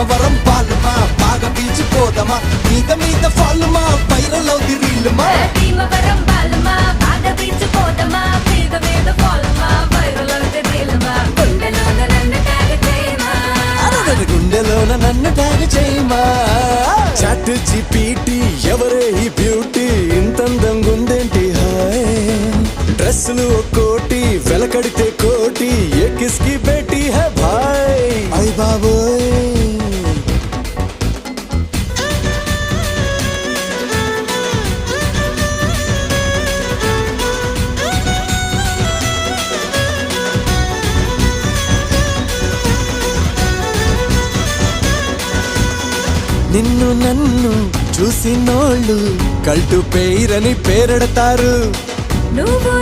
భీమవరం పాలుమా బాగా పీల్చిపోదమా మీద మీద ఫాలుమా వైరల్ అవుది రీలుమా భీమవరం పాలుమా బాగా పీల్చిపోదమా మీద మీద ఫాలుమా వైరల్ అవుది రీలుమా గుండెలోన నన్ను ట్యాగ్ చేయమా గుండెలోన నన్ను ట్యాగ్ చేయమా చాట్ జీపీటీ ఎవరే ఈ బ్యూటీ ఇంతందంగా ఉందేంటి హాయ్ డ్రెస్సులు ఒక్కోటి వెలకడితే కోటి ఏ కిస్కి బేటీ హై భాయ్ అయ్ బాబోయ్ నిన్ను నన్ను చూసినోళ్ళు కల్టు పేరని పేరెడతారు నువ్వు